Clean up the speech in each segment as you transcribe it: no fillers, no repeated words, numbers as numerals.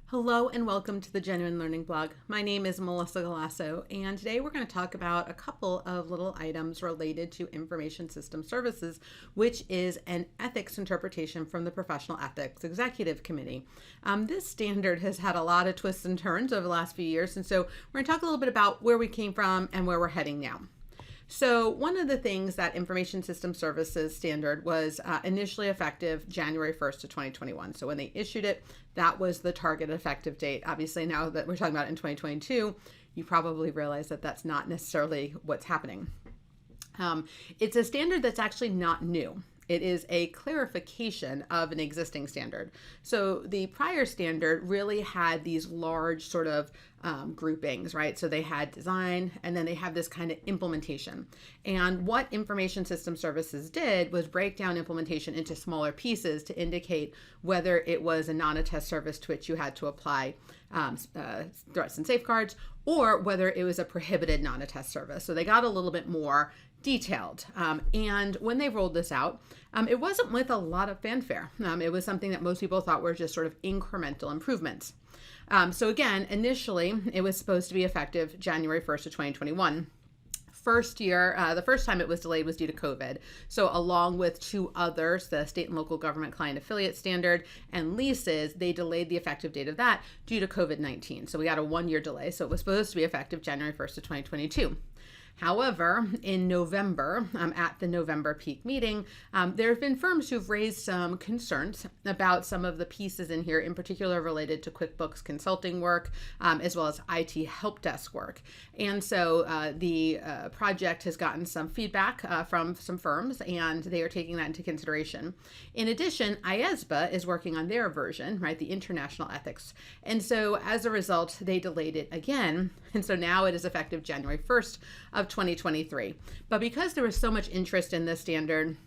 Hello and welcome to the Genuine Learning Blog. My name is Melissa Galasso, and today we're going to talk about a couple of little items related to information system services, which is an ethics interpretation from the Professional Ethics Executive Committee. This standard has had a lot of twists and turns over the last few years, and so we're going to talk a little bit about where we came from and where we're heading now. So one of the things that Information System Services standard was initially effective January 1st of 2021. So when they issued it, that was the target effective date. Obviously, now that we're talking about in 2022, you probably realize that that's not necessarily what's happening. It's a standard that's actually not new. It is a clarification of an existing standard. So the prior standard really had these large sort of groupings, right? So they had design and then they have this kind of implementation. And what Information System Services did was break down implementation into smaller pieces to indicate whether it was a non-attest service to which you had to apply threats and safeguards, or whether it was a prohibited non-attest service. So they got a little bit more detailed. And when they rolled this out, it wasn't with a lot of fanfare. It was something that most people thought were just sort of incremental improvements. So again, initially, it was supposed to be effective January 1st of 2021. The first time it was delayed was due to COVID. So along with two others, the state and local government client affiliate standard and leases, they delayed the effective date of that due to COVID-19. So we got a 1-year delay. So it was supposed to be effective January 1st of 2022. However, in November, at the November PEEC meeting, there have been firms who've raised some concerns about some of the pieces in here, in particular related to QuickBooks consulting work, as well as IT help desk work. And so the project has gotten some feedback from some firms, and they are taking that into consideration. In addition, AICPA is working on their version, right, the international ethics. And so as a result, they delayed it again. And so now it is effective January 1st of 2023. But because there was so much interest in this standard,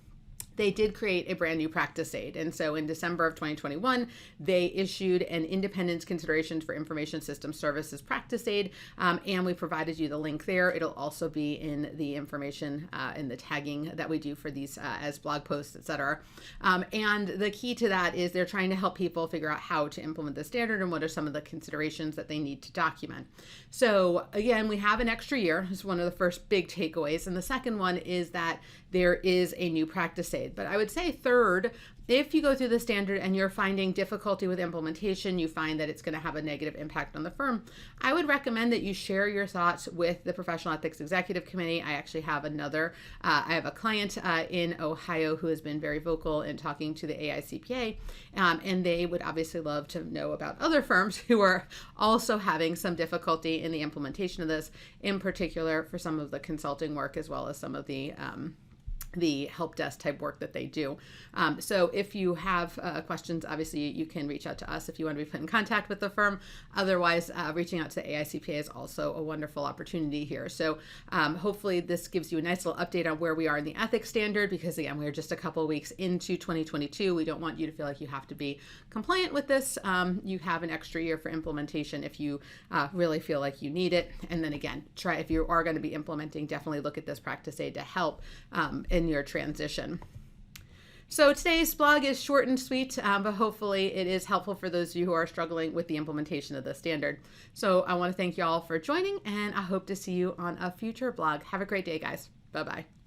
they did create a brand new practice aid. And so in December of 2021, they issued an independence considerations for information system services practice aid. And we provided you the link there. It'll also be in the information in the tagging that we do for these as blog posts, etc. And the key to that is they're trying to help people figure out how to implement the standard and what are some of the considerations that they need to document. So again, we have an extra year. It's one of the first big takeaways. And the second one is that there is a new practice aid. But I would say third, if you go through the standard and you're finding difficulty with implementation, you find that it's going to have a negative impact on the firm, I would recommend that you share your thoughts with the Professional Ethics Executive Committee. I actually have I have a client in Ohio who has been very vocal in talking to the AICPA, and they would obviously love to know about other firms who are also having some difficulty in the implementation of this, in particular for some of the consulting work as well as some of the help desk type work that they do. So if you have questions, obviously you can reach out to us if you want to be put in contact with the firm. Otherwise, reaching out to AICPA is also a wonderful opportunity here. So hopefully this gives you a nice little update on where we are in the ethics standard, because again, we're just a couple of weeks into 2022. We don't want you to feel like you have to be compliant with this. You have an extra year for implementation if you really feel like you need it. And then again, if you are going to be implementing, definitely look at this practice aid to help in your transition. So today's blog is short and sweet, but hopefully it is helpful for those of you who are struggling with the implementation of the standard. So I want to thank you all for joining, and I hope to see you on a future blog. Have a great day, guys. Bye-bye.